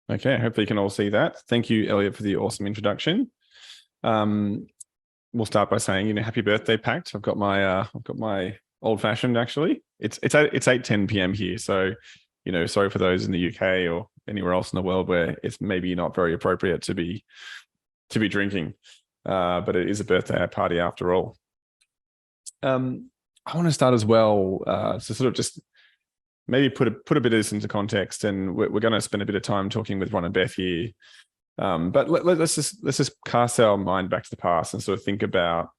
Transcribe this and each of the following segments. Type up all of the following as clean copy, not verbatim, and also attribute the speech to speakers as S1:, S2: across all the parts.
S1: Okay, hopefully you can all see that. Thank you, Elliot, for the awesome introduction. We'll start by saying, happy birthday, Pact. I've got my old fashioned actually. It's 8:10 p.m. here, so sorry for those in the UK or anywhere else in the world where it's maybe not very appropriate to be drinking, but it is a birthday party after all. I want to start as well to sort of just maybe put a bit of this into context, and we're going to spend a bit of time talking with Ron and Beth here. But let's just cast our mind back to the past and sort of think about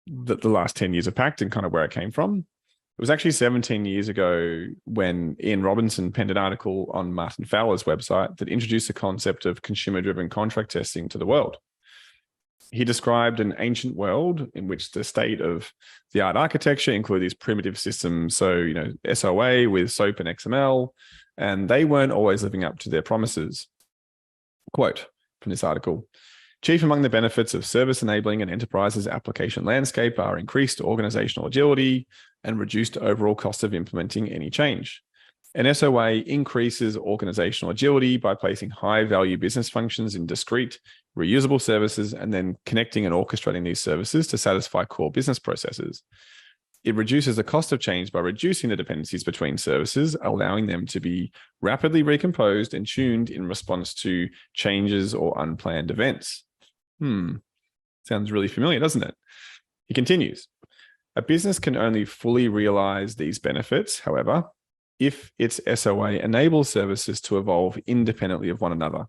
S1: the last 10 years of Pact and kind of where it came from. It was actually 17 years ago when Ian Robinson penned an article on Martin Fowler's website that introduced the concept of consumer-driven contract testing to the world. He described an ancient world in which the state-of-the-art architecture included these primitive systems, so SOA with SOAP and XML, and they weren't always living up to their promises. Quote from this article: chief among the benefits of service enabling an enterprise's application landscape are increased organizational agility and reduced overall cost of implementing any change. An SOA increases organizational agility by placing high-value business functions in discrete, reusable services and then connecting and orchestrating these services to satisfy core business processes. It reduces the cost of change by reducing the dependencies between services, allowing them to be rapidly recomposed and tuned in response to changes or unplanned events. Sounds really familiar, doesn't it? He continues, a business can only fully realize these benefits, however, if its SOA enables services to evolve independently of one another.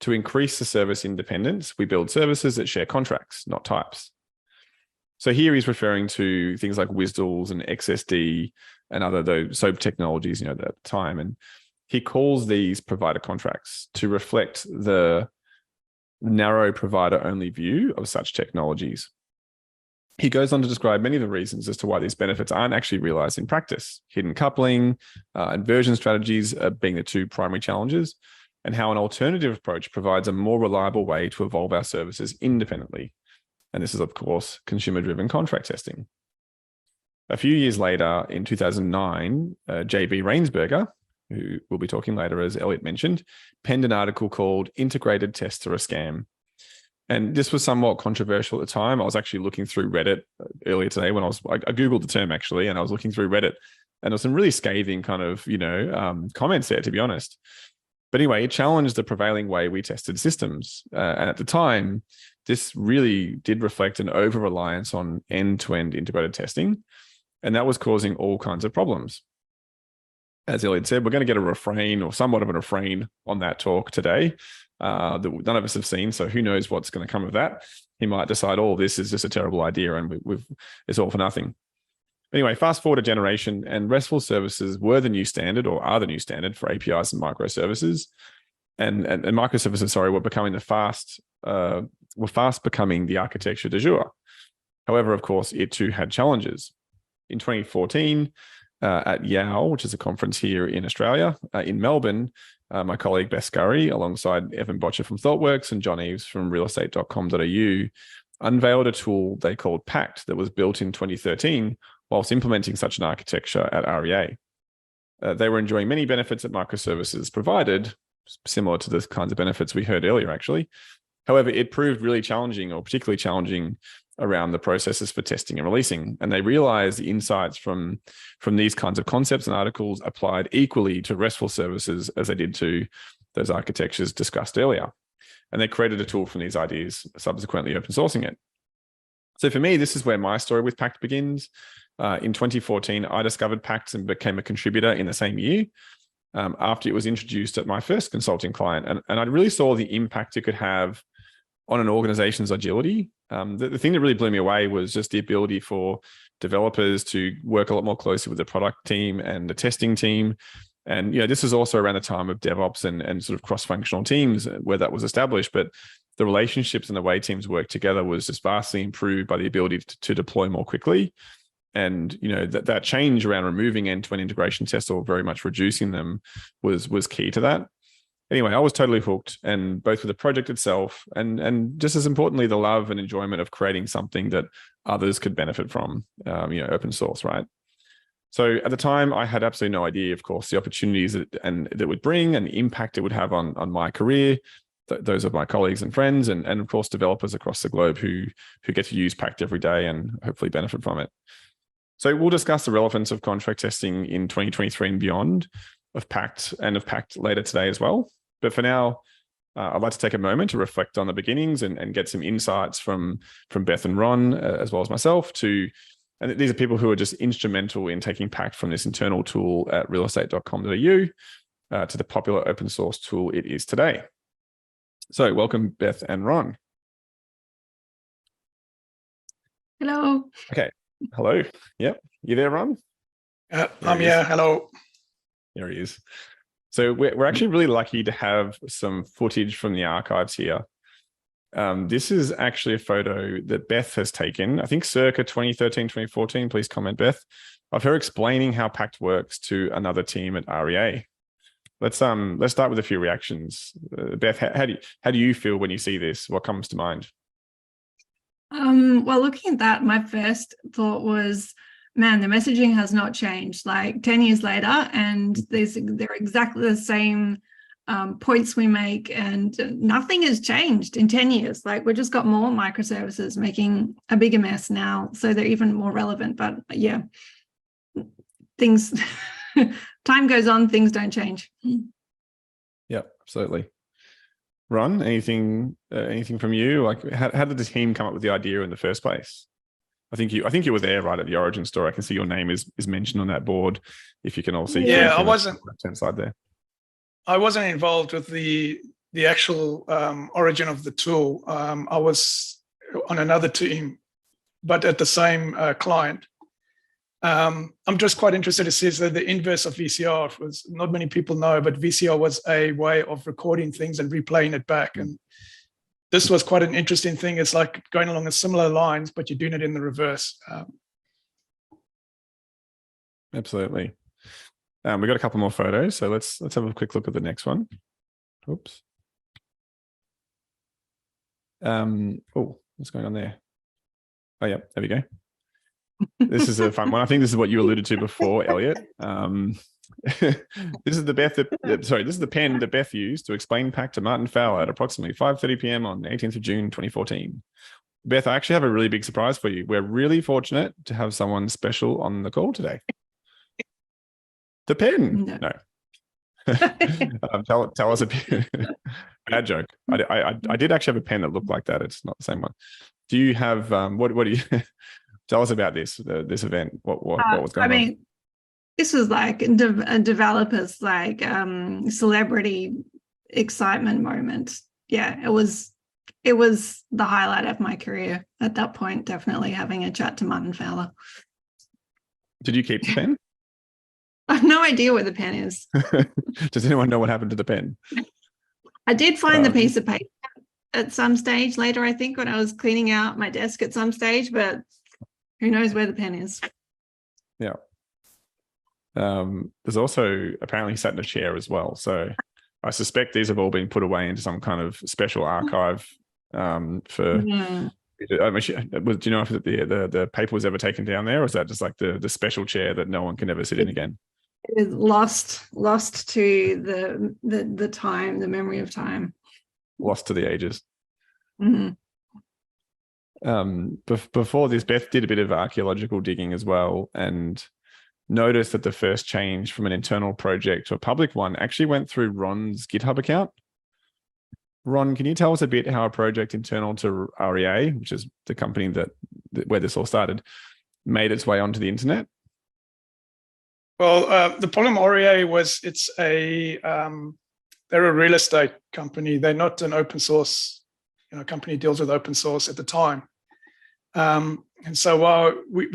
S1: To increase the service independence, we build services that share contracts, not types. So here he's referring to things like WSDLs and XSD and other SOAP technologies, at the time. And he calls these provider contracts to reflect the narrow provider-only view of such technologies. He goes on to describe many of the reasons as to why these benefits aren't actually realized in practice. Hidden coupling, inversion strategies being the two primary challenges, and how an alternative approach provides a more reliable way to evolve our services independently. And this is, of course, consumer-driven contract testing. A few years later, in 2009, J.B. Rainsberger, who we'll be talking later, as Elliot mentioned, penned an article called Integrated Tests Are a Scam. And this was somewhat controversial at the time. I was actually looking through Reddit earlier today when I Googled the term actually, and I was looking through Reddit, and there was some really scathing kind of, comments there, to be honest. But anyway, it challenged the prevailing way we tested systems. And at the time, this really did reflect an over-reliance on end-to-end integrated testing, and that was causing all kinds of problems. As Elliot said, we're going to get a refrain or somewhat of a refrain on that talk today that none of us have seen. So who knows what's going to come of that? He might decide, this is just a terrible idea and it's all for nothing. Anyway, fast forward a generation, and RESTful services were the new standard, or are the new standard, for APIs and microservices. And microservices, were fast becoming the architecture du jour. However, of course, it too had challenges. In 2014, at YOW, which is a conference here in Australia, in Melbourne, my colleague Beth Skurrie, alongside Evan Botcher from ThoughtWorks and John Eves from realestate.com.au, unveiled a tool they called Pact that was built in 2013 whilst implementing such an architecture at REA. They were enjoying many benefits that microservices provided, similar to the kinds of benefits we heard earlier, actually. However, it proved really challenging, or particularly challenging, around the processes for testing and releasing. And they realized the insights from these kinds of concepts and articles applied equally to RESTful services as they did to those architectures discussed earlier. And they created a tool from these ideas, subsequently open sourcing it. So for me, this is where my story with Pact begins. In 2014, I discovered Pact and became a contributor in the same year after it was introduced at my first consulting client. And I really saw the impact it could have on an organization's agility. The thing that really blew me away was just the ability for developers to work a lot more closely with the product team and the testing team. And this is also around the time of DevOps and sort of cross-functional teams where that was established. But the relationships and the way teams work together was just vastly improved by the ability to deploy more quickly. And that change around removing end-to-end integration tests or very much reducing them was key to that. Anyway, I was totally hooked, and both with the project itself and just as importantly, the love and enjoyment of creating something that others could benefit from, open source, right? So at the time, I had absolutely no idea, of course, the opportunities that would bring and the impact it would have on my career. Those are my colleagues and friends, and of course, developers across the globe who get to use Pact every day and hopefully benefit from it. So we'll discuss the relevance of contract testing in 2023 and beyond of Pact and of Pact later today as well. But for now, I'd like to take a moment to reflect on the beginnings and get some insights from Beth and Ron, as well as myself, and these are people who are just instrumental in taking Pact from this internal tool at realestate.com.au to the popular open source tool it is today. So welcome, Beth and Ron.
S2: Hello.
S1: Okay. Hello. Yep. You there, Ron?
S3: I'm here. Hello.
S1: There he is. So we're actually really lucky to have some footage from the archives here. This is actually a photo that Beth has taken, I think circa 2013, 2014. Please comment, Beth, of her explaining how Pact works to another team at REA. Let's start with a few reactions. Beth, how do you feel when you see this? What comes to mind?
S2: Well, looking at that, my first thought was, man, the messaging has not changed. Like 10 years later, and they're exactly the same points we make, and nothing has changed in 10 years. Like we've just got more microservices making a bigger mess now, so they're even more relevant. But yeah, things, time goes on, things don't change.
S1: Yeah, absolutely. Ron, anything from you? Like, how did the team come up with the idea in the first place? I think you were there right at the origin story. I can see your name is mentioned on that board. If you can all see,
S3: yeah, I wasn't
S1: left-hand side there.
S3: I wasn't involved with the actual origin of the tool. I was on another team, but at the same client. I'm just quite interested to see the inverse of VCR. Was not many people know, but VCR was a way of recording things and replaying it back. And this was quite an interesting thing. It's like going along a similar lines, but you're doing it in the reverse.
S1: Absolutely. We got a couple more photos, so let's have a quick look at the next one. Oops. Oh, what's going on there? Oh yeah, there we go. This is a fun one. I think this is what you alluded to before, Elliot. This is the pen that Beth used to explain Pact to Martin Fowler at approximately 5:30 p.m. on the 18th of June, 2014. Beth, I actually have a really big surprise for you. We're really fortunate to have someone special on the call today. The pen. No. Tell us a bit. Bad joke. I did actually have a pen that looked like that. It's not the same one. Do you have what do you tell us about this event? What was going on?
S2: This was like a developer's like celebrity excitement moment. Yeah, it was the highlight of my career at that point. Definitely having a chat to Martin Fowler.
S1: Did you keep the pen?
S2: I have no idea where the pen is.
S1: Does anyone know what happened to the pen?
S2: I did find the piece of paper at some stage later, I think, when I was cleaning out my desk at some stage, but who knows where the pen is.
S1: Yeah. There's also apparently sat in a chair as well. So I suspect these have all been put away into some kind of special archive for... Yeah. Do you know if the paper was ever taken down there, or is that just like the special chair that no one can ever sit in again?
S2: It is lost to the time, the memory of time.
S1: Lost to the ages.
S2: Mm-hmm.
S1: Before this, Beth did a bit of archaeological digging as well and noticed that the first change from an internal project to a public one actually went through Ron's GitHub account. Ron, can you tell us a bit how a project internal to REA, which is the company where this all started, made its way onto the internet?
S3: Well, the problem REA was they're a real estate company. They're not an open source company deals with open source at the time. And so while we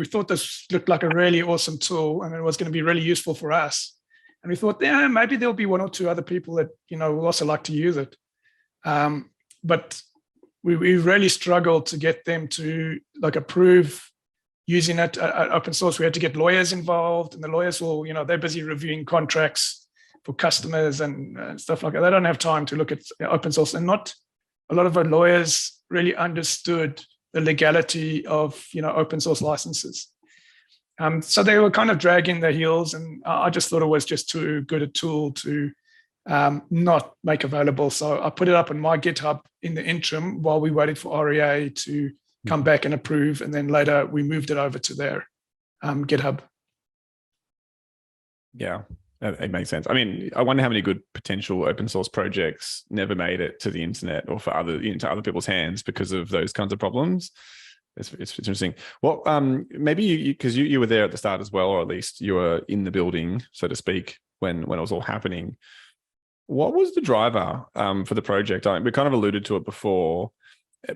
S3: thought this looked like a really awesome tool and it was going to be really useful for us. And we thought, yeah, maybe there'll be one or two other people that, will also like to use it. But we really struggled to get them to approve using it open source. We had to get lawyers involved, and the lawyers will, they're busy reviewing contracts for customers and stuff like that. They don't have time to look at open source, and not a lot of our lawyers really understood the legality of, open source licenses. So they were kind of dragging their heels, and I just thought it was just too good a tool to not make available. So I put it up on my GitHub in the interim while we waited for REA to come back and approve. And then later we moved it over to their GitHub.
S1: Yeah, it makes sense. I mean, I wonder how many good potential open source projects never made it to the internet or for into other people's hands because of those kinds of problems. It's interesting. Well, maybe because you were there at the start as well, or at least you were in the building, so to speak, when it was all happening. What was the driver for the project? We kind of alluded to it before,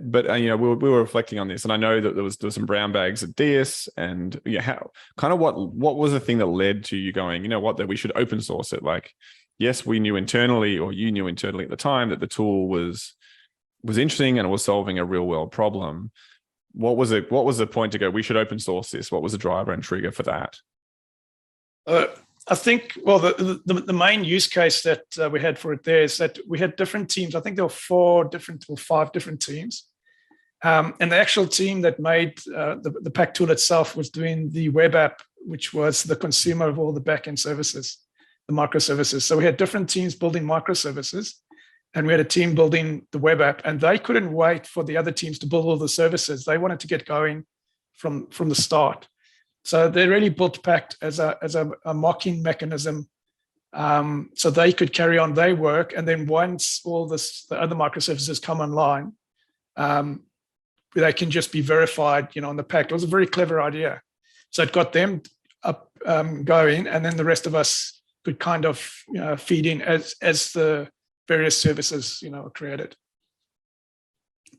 S1: but we were reflecting on this, and I know that there was some brown bags at DS, and what was the thing that led to you going, that we should open source it? Like, yes, we knew internally, or you knew internally at the time, that the tool was interesting and it was solving a real world problem. What was it? What was the point to go, we should open source this? What was the driver and trigger for that?
S3: I think, well, the main use case that we had for it there is that we had different teams. I think there were 5 different teams. And the actual team that made the Pact tool itself was doing the web app, which was the consumer of all the backend services, the microservices. So we had different teams building microservices, and we had a team building the web app, and they couldn't wait for the other teams to build all the services. They wanted to get going from the start. So they really built Pact as a mocking mechanism, so they could carry on their work. And then once all the other microservices come online, they can just be verified, on the Pact. It was a very clever idea. So it got them up going, and then the rest of us could kind of feed in as the various services are created.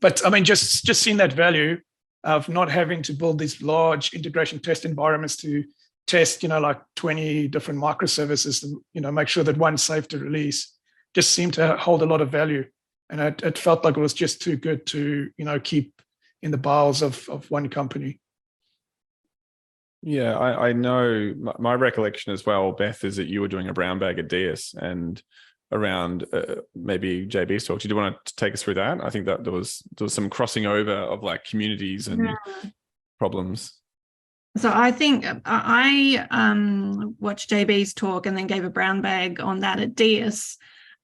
S3: But I mean, just seeing that value of not having to build these large integration test environments to test, like 20 different microservices to, make sure that one's safe to release, just seemed to hold a lot of value. And it felt like it was just too good to, keep in the bowels of one company.
S1: Yeah, I know my recollection as well, Beth, is that you were doing a brown bag at DS and around maybe JB's talk. Do you want to take us through that? I think that there was some crossing over of like communities and problems.
S2: So I think I watched JB's talk and then gave a brown bag on that at DS.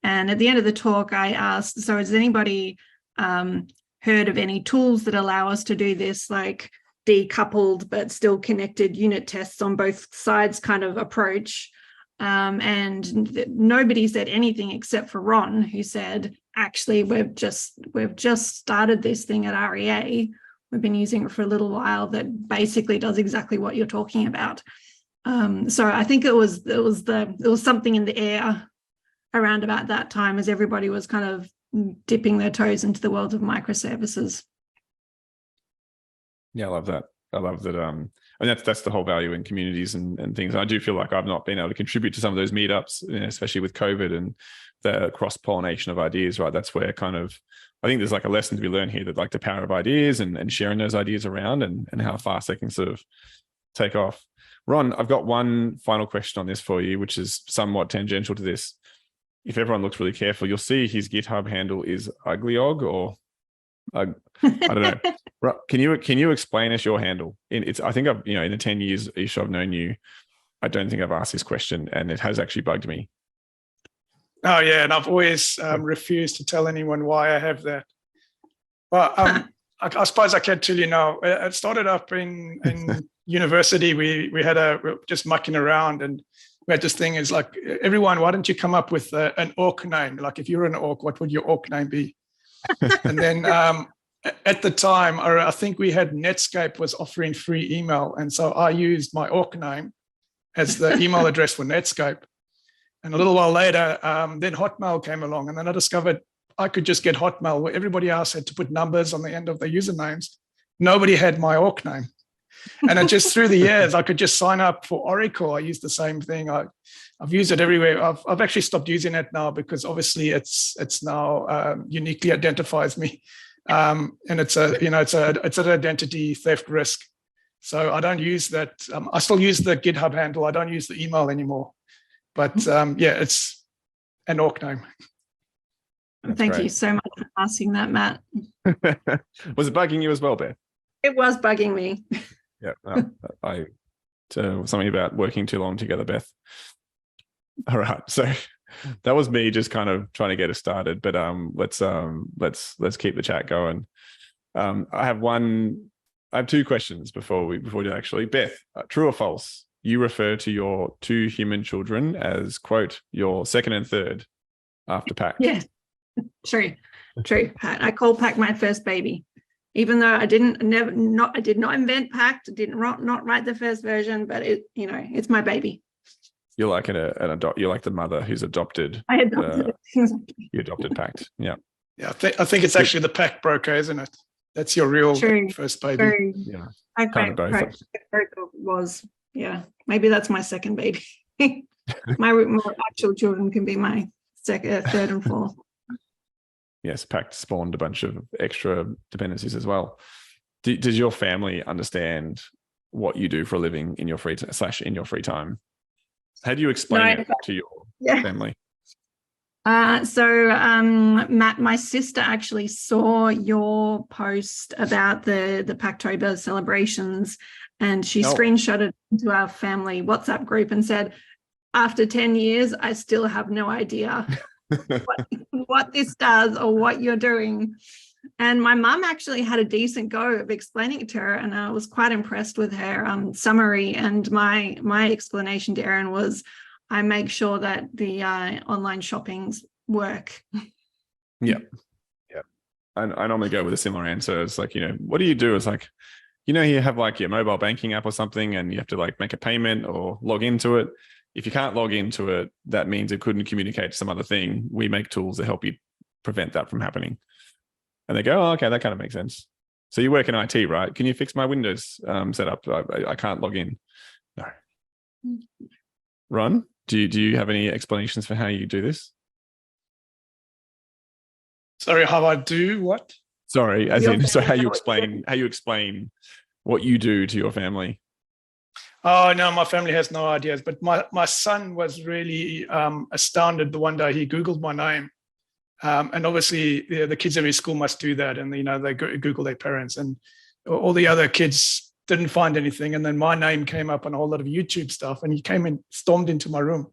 S2: And at the end of the talk, I asked, so has anybody heard of any tools that allow us to do this, like decoupled but still connected unit tests on both sides kind of approach? And nobody said anything except for Ron, who said, actually, we've just started this thing at REA. We've been using it for a little while that basically does exactly what you're talking about. So I think it was something in the air around about that time, as everybody was kind of dipping their toes into the world of microservices.
S1: Yeah, I love that. I love that. And that's the whole value in communities and things. And I do feel like I've not been able to contribute to some of those meetups, especially with COVID and the cross-pollination of ideas, right? That's where kind of, I think there's like a lesson to be learned here, that like the power of ideas and sharing those ideas around and how fast they can sort of take off. Ron, I've got one final question on this for you, which is somewhat tangential to this. If everyone looks really careful, you'll see his GitHub handle is Ugliog, or I don't know. Can you explain us your handle? I think I've, in the 10 years ish I've known you, I don't think I've asked this question, and it has actually bugged me.
S3: Oh yeah, and I've always refused to tell anyone why I have that. Well, I suppose I can tell you now. It started up in university. We were just mucking around, and we had this thing. Is like, everyone, why don't you come up with an orc name? Like, if you were an orc, what would your orc name be? And then at the time, I think we had Netscape was offering free email, and so I used my orc name as the email address for Netscape. And a little while later, then Hotmail came along, and then I discovered I could just get Hotmail, where everybody else had to put numbers on the end of their usernames. Nobody had my orc name. And then just through the years, I could just sign up for Oracle. I used the same thing. I've used it everywhere. I've actually stopped using it now, because obviously it's now uniquely identifies me, and it's an identity theft risk. So I don't use that. I still use the GitHub handle. I don't use the email anymore. But it's an orc name.
S2: Thank you so much for asking that, Matt.
S1: Was it bugging you as well, Beth?
S2: It was bugging me.
S1: Yeah, I something about working too long together, Beth. All right, so that was me just kind of trying to get us started, but let's keep the chat going. I have two questions before we do actually. Beth, true or false? You refer to your 2 human children as, quote, your second and third after Pact.
S2: Yes, true. I call Pact my first baby, even though I did not invent Pact, didn't not write the first version, but it's my baby.
S1: You're like you're like the mother who's adopted.
S2: I adopted it. Exactly.
S1: You adopted Pact. Yeah.
S3: Yeah, I think it's actually the Pact Broker, isn't it? That's your real first baby.
S2: True.
S1: Yeah.
S2: Pact Broker was, maybe that's my second baby. my actual children can be my second, third, and fourth.
S1: Yes, Pact spawned a bunch of extra dependencies as well. Does your family understand what you do for a living in your free time? How do you explain it to your family?
S2: Matt, my sister actually saw your post about the Pact-Tober celebrations, and she screenshotted into our family WhatsApp group and said, after 10 years, I still have no idea what this does or what you're doing. And my mum actually had a decent go of explaining it to her, and I was quite impressed with her summary. And my explanation to Erin was, I make sure that the online shoppings work.
S1: Yeah. I normally go with a similar answer. It's like, what do you do? It's like, you have like your mobile banking app or something, and you have to like make a payment or log into it. If you can't log into it, that means it couldn't communicate to some other thing. We make tools to help you prevent that from happening. And they go, oh, okay, that kind of makes sense. So you work in IT, right? Can you fix my Windows setup? I can't log in. No. Ron, do you have any explanations for how you do this?
S3: Sorry, how I do what?
S1: Sorry, how you explain what you do to your family.
S3: Oh, no, my family has no ideas. But my son was really astounded the one day he Googled my name. And obviously the kids in his school must do that. And, they Google their parents, and all the other kids didn't find anything. And then my name came up on a whole lot of YouTube stuff. And he came and stormed into my room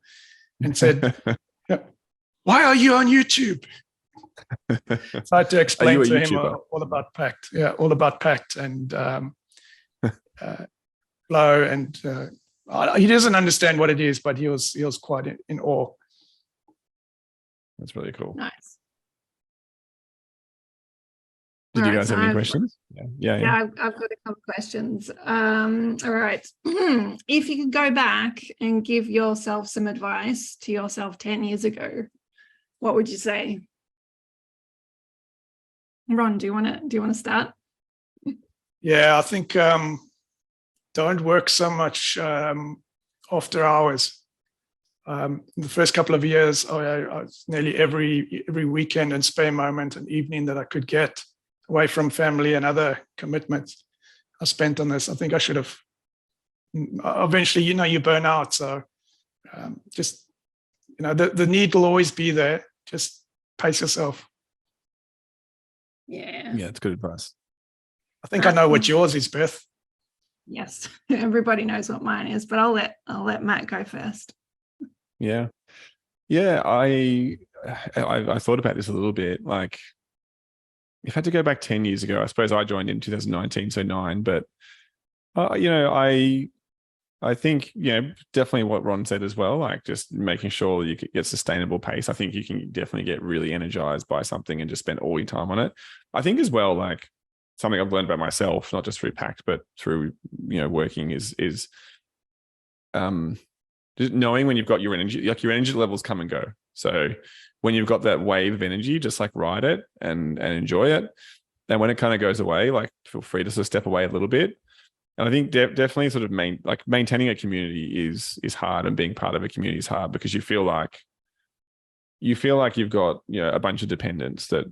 S3: and said, why are you on YouTube? So I had to explain to him all about Pact. Yeah, all about Pact and Flow. And he doesn't understand what it is, but he was quite in awe. That's
S1: really cool.
S2: Nice.
S1: Did you guys have any questions?
S2: Yeah, I've got a couple of questions. All right. If you could go back and give yourself some advice to yourself 10 years ago, what would you say? Ron, do you want to start?
S3: Yeah, I think don't work so much after hours. In the first couple of years, I was nearly every weekend and spare moment and evening that I could get away from family and other commitments I spent on this. I think I should have. Eventually, you burn out. So just, the need will always be there. Just pace yourself.
S2: Yeah,
S1: it's good advice.
S3: I think I know what yours is, Beth.
S2: Yes, everybody knows what mine is, but I'll let Matt go first.
S1: Yeah. I thought about this a little bit. Like, if I had to go back 10 years ago, I suppose I joined in 2019, so 9. But I think definitely what Ron said as well. Like, just making sure you get sustainable pace. I think you can definitely get really energized by something and just spend all your time on it. I think as well, like, something I've learned about myself, not just through Pact, but through working, is just knowing when you've got your energy, like your energy levels come and go. So when you've got that wave of energy, just like ride it and enjoy it. And when it kind of goes away, like, feel free to sort of step away a little bit. And I think definitely sort of maintaining a community is hard, and being part of a community is hard, because you feel like you've got a bunch of dependents that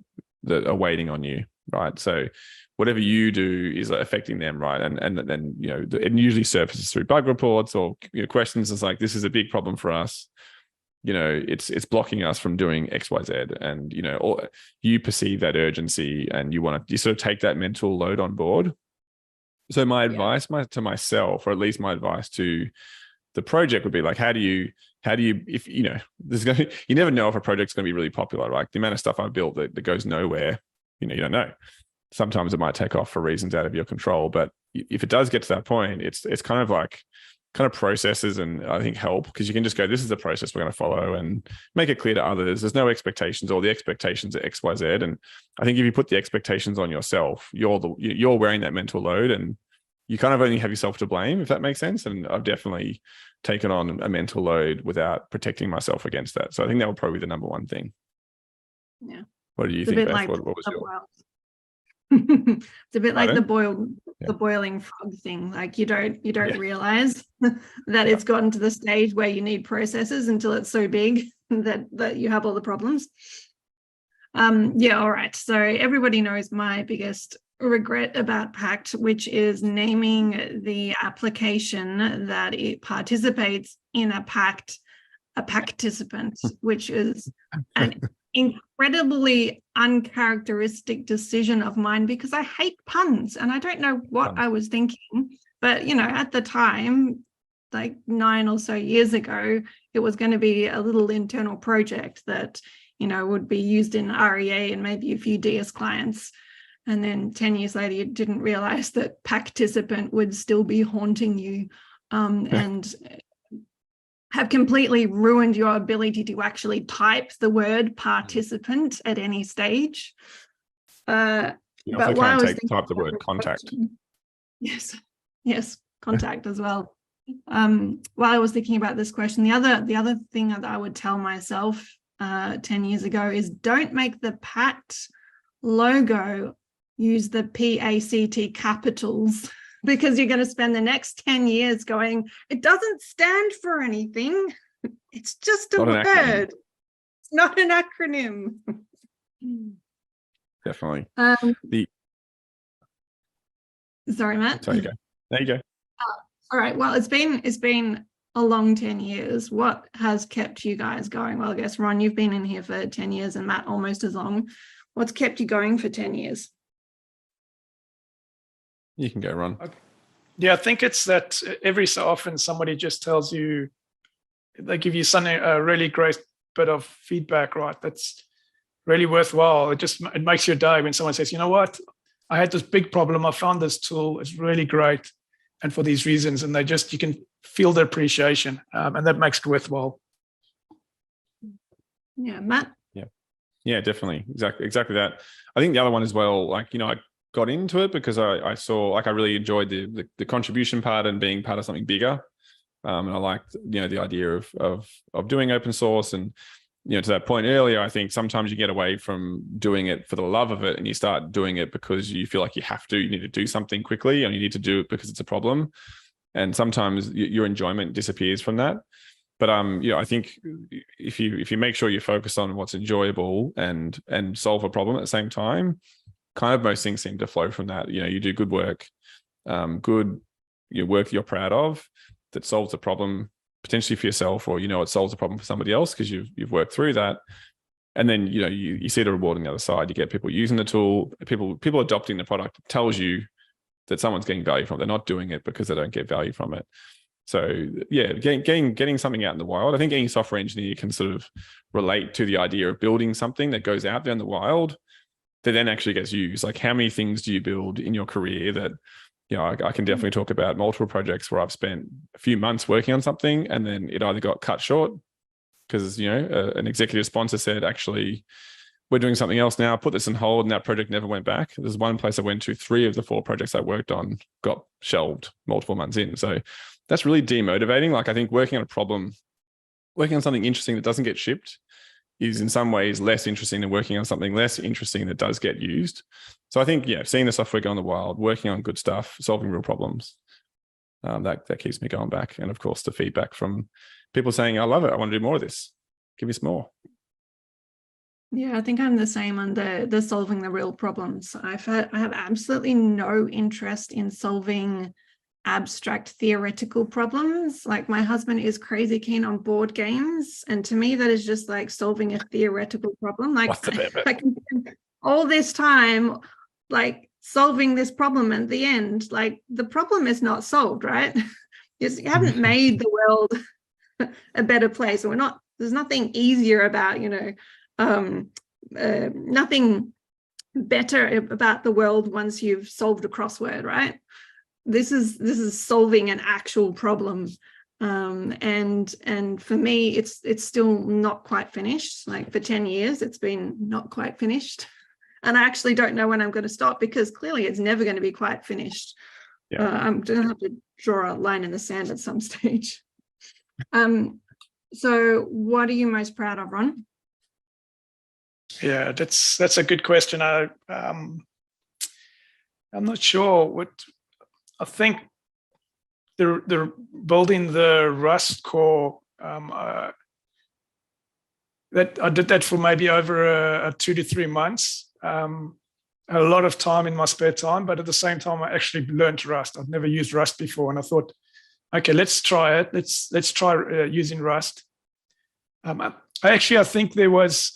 S1: are waiting on you, right? So whatever you do is affecting them, right? And then it usually surfaces through bug reports or questions. It's like, this is a big problem for us. It's blocking us from doing X, Y, Z, and or you perceive that urgency, and you sort of take that mental load on board. So my advice to myself, or at least my advice to the project, would be like, how do you, if you know, you never know if a project's going to be really popular. Like the amount of stuff I've built that goes nowhere, you don't know. Sometimes it might take off for reasons out of your control, but if it does get to that point, it's kind of like processes, and I think help, because you can just go, this is the process we're going to follow, and make it clear to others. There's no expectations, or the expectations are X, Y, Z. And I think if you put the expectations on yourself, you're wearing that mental load, and you kind of only have yourself to blame, if that makes sense. And I've definitely taken on a mental load without protecting myself against that. So I think that would probably be the number one thing.
S2: Yeah.
S1: What do you think, Beth?
S2: Like
S1: what was your...
S2: It's a bit like the boiling frog thing. Like you don't realize that it's gotten to the stage where you need processes until it's so big that you have all the problems. All right. So everybody knows my biggest regret about Pact, which is naming the application that it participates in a participant, which is an incredibly uncharacteristic decision of mine, because I hate puns and I don't know what I was thinking. But, at the time, like 9 or so years ago, it was going to be a little internal project that, would be used in REA and maybe a few DS clients. And then 10 years later, you didn't realize that participant would still be haunting you and have completely ruined your ability to actually type the word participant at any stage.
S1: But while I was type the word contact.
S2: Yes, contact as well. While I was thinking about this question, the other thing that I would tell myself 10 years ago is, don't make the Pact logo use the PACT capitals, because you're going to spend the next 10 years going, it doesn't stand for anything. It's just a word. It's not an acronym.
S1: Definitely.
S2: Sorry, Matt.
S1: Sorry, you go. There you go.
S2: All right. Well, it's been a long 10 years. What has kept you guys going? Well, I guess, Ron, you've been in here for 10 years and Matt almost as long. What's kept you going for 10 years?
S1: You can go, Ron.
S3: Yeah, I think it's that every so often somebody just tells you, they give you something, a really great bit of feedback, right? That's really worthwhile. It makes your day when someone says, you know what, I had this big problem. I found this tool. It's really great. And for these reasons, and you can feel the appreciation, and that makes it worthwhile.
S2: Yeah, Matt?
S1: Yeah, definitely. Exactly that. I think the other one as well, like, I got into it because I saw, like, I really enjoyed the contribution part and being part of something bigger. And I liked, the idea of doing open source. And, to that point earlier, I think sometimes you get away from doing it for the love of it and you start doing it because you feel like you need to do something quickly, and you need to do it because it's a problem. And sometimes your enjoyment disappears from that. But I think if you make sure you focus on what's enjoyable and solve a problem at the same time, kind of most things seem to flow from that. You do good work, work you're proud of that solves a problem potentially for yourself, or it solves a problem for somebody else because you've worked through that. And then you see the reward on the other side. You get people using the tool, people adopting the product. It tells you that someone's getting value from it. They're not doing it because they don't get value from it. So yeah, getting something out in the wild. I think any software engineer can sort of relate to the idea of building something that goes out there in the wild that then actually gets used. Like, how many things do you build in your career that, I can definitely talk about multiple projects where I've spent a few months working on something and then it either got cut short because, an executive sponsor said, actually, we're doing something else now, put this on hold, and that project never went back. There's one place I went to, 3 of the 4 projects I worked on got shelved multiple months in. So that's really demotivating. Like, I think working on something interesting that doesn't get shipped is in some ways less interesting than working on something less interesting that does get used. So I think, seeing the software go in the wild, working on good stuff, solving real problems, that keeps me going back. And of course, the feedback from people saying, I love it, I want to do more of this. Give me some more.
S2: Yeah, I think I'm the same on the solving the real problems. I have absolutely no interest in solving abstract theoretical problems. Like, my husband is crazy keen on board games, and to me that is just like solving a theoretical problem. Like,
S1: What's the benefit?
S2: I can spend all this time like solving this problem at the end. Like, the problem is not solved, right? You haven't made the world a better place. There's nothing easier about, nothing better about the world once you've solved a crossword, right? This is solving an actual problem. And for me, it's still not quite finished. Like, for 10 years, it's been not quite finished. And I actually don't know when I'm going to stop, because clearly it's never going to be quite finished.
S1: Yeah.
S2: I'm going to have to draw a line in the sand at some stage. So what are you most proud of, Ron?
S3: Yeah, that's a good question. I'm not sure what I think. They're building the Rust core. That I did that for maybe over a 2 to 3 months. A lot of time in my spare time, but at the same time, I actually learned Rust. I've never used Rust before, and I thought, okay, let's try it. Let's try using Rust. I think there was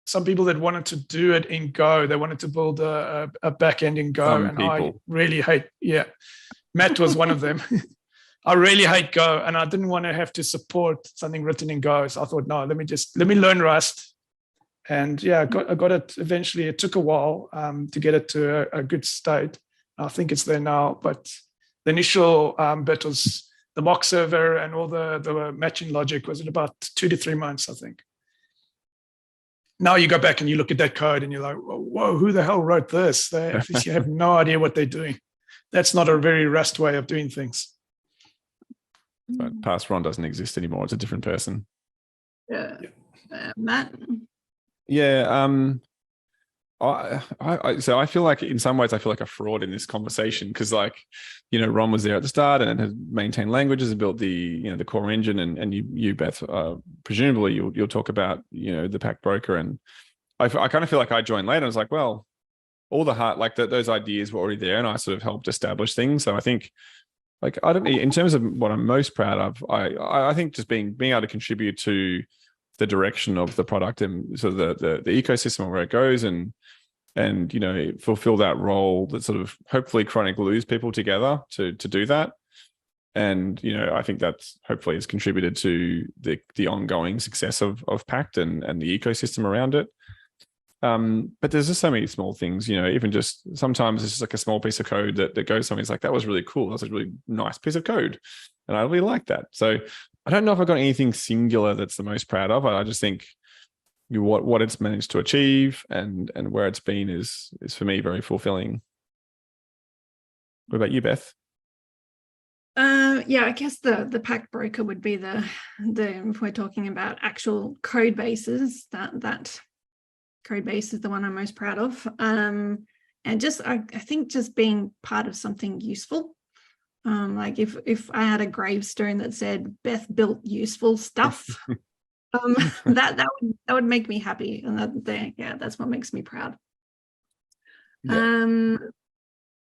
S3: some people that wanted to do it in Go. They wanted to build a backend in Go, and I really hate. Yeah, Matt was one of them. I really hate Go, and I didn't want to have to support something written in Go. So I thought, no, let me learn Rust. And yeah, I got it eventually. It took a while to get it to a good state. I think it's there now, but the initial bit was the mock server and all the matching logic was in about 2 to 3 months, I think. Now you go back and you look at that code and you're like, whoa, who the hell wrote this? They obviously have no idea what they're doing. That's not a very Rust way of doing things.
S1: But past Ron doesn't exist anymore. It's a different person.
S2: Yeah. Matt?
S1: Yeah. So I feel like in some ways I feel like a fraud in this conversation, because Ron was there at the start and has maintained languages and built the the core engine, and you Beth, presumably you'll talk about the Pact Broker, and I kind of feel like I joined late and I was like, well, all the heart, those ideas were already there, and I sort of helped establish things. So I think in terms of what I'm most proud of, I think just being able to contribute to the direction of the product and sort of the ecosystem and where it goes, and fulfill that role that sort of hopefully chronic glues people together to do that. And I think that's hopefully has contributed to the ongoing success of Pact and the ecosystem around it. But there's just so many small things, even just sometimes it's just like a small piece of code that goes something. It's like, that was really cool. That's a really nice piece of code, and I really like that. So I don't know if I've got anything singular that's the most proud of. I just think what it's managed to achieve and where it's been is for me very fulfilling. What about you, Beth?
S2: Yeah, I guess the Pact Broker would be the if we're talking about actual code bases, that code base is the one I'm most proud of. And just I think just being part of something useful. Like if I had a gravestone that said Beth built useful stuff, that would make me happy, and that's what makes me proud. Yeah.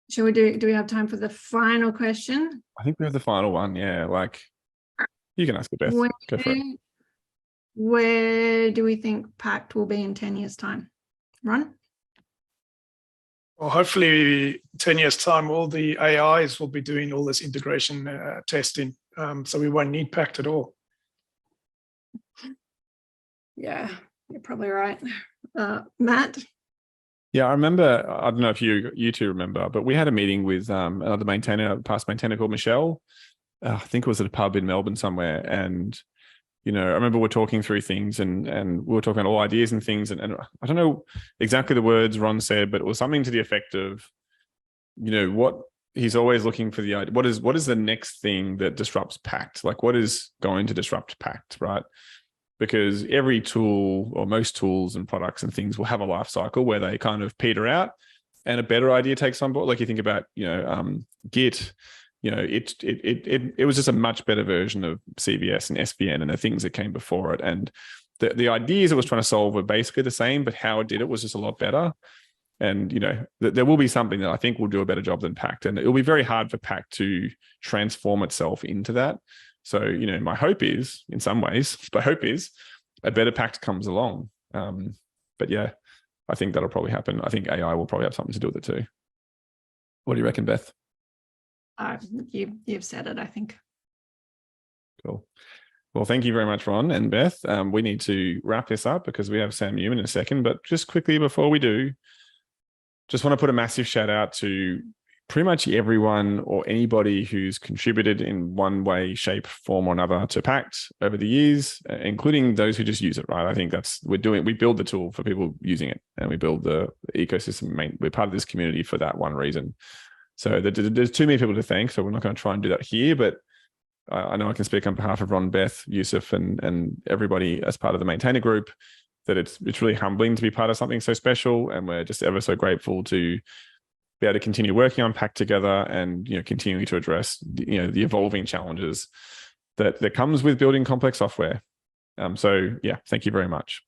S2: Shall we do we have time for the final question?
S1: I think we have the final one. Yeah, you can ask it, Beth. Go for it.
S2: Where do we think Pact will be in 10 years' time? Ron?
S3: Well, hopefully 10 years' time, all the AIs will be doing all this integration testing, so we won't need Pact at all.
S2: Yeah, you're probably right. Matt?
S1: Yeah, I remember, I don't know if you two remember, but we had a meeting with another past maintainer called Michelle. I think it was at a pub in Melbourne somewhere. And, I remember we're talking through things and we were talking about all ideas and things. And I don't know exactly the words Ron said, but it was something to the effect of, what he's always looking for the idea. What is the next thing that disrupts Pact? Like, what is going to disrupt Pact, right? Because every tool or most tools and products and things will have a life cycle where they kind of peter out and a better idea takes on board. Like you think about, Git, it was just a much better version of CVS and SVN and the things that came before it. And the ideas it was trying to solve were basically the same, but how it did it was just a lot better. And, there will be something that I think will do a better job than Pact. And it'll be very hard for Pact to transform itself into that. So, my hope is, in some ways, a better Pact comes along. But yeah, I think that'll probably happen. I think AI will probably have something to do with it too. What do you reckon, Beth?
S2: You've said it, I think.
S1: Cool. Well, thank you very much, Ron and Beth. We need to wrap this up because we have Sam Newman in a second, but just quickly before we do, just want to put a massive shout out to pretty much everyone or anybody who's contributed in one way, shape, form or another to Pact over the years, including those who just use it, right? I think we build the tool for people using it and we build the ecosystem. We're part of this community for that one reason. So there's too many people to thank, so we're not going to try and do that here, but I know I can speak on behalf of Ron, Beth, Yusuf, and everybody as part of the maintainer group that it's really humbling to be part of something so special, and we're just ever so grateful to be able to continue working on Pact together and continuing to address the evolving challenges that comes with building complex software. So yeah, thank you very much.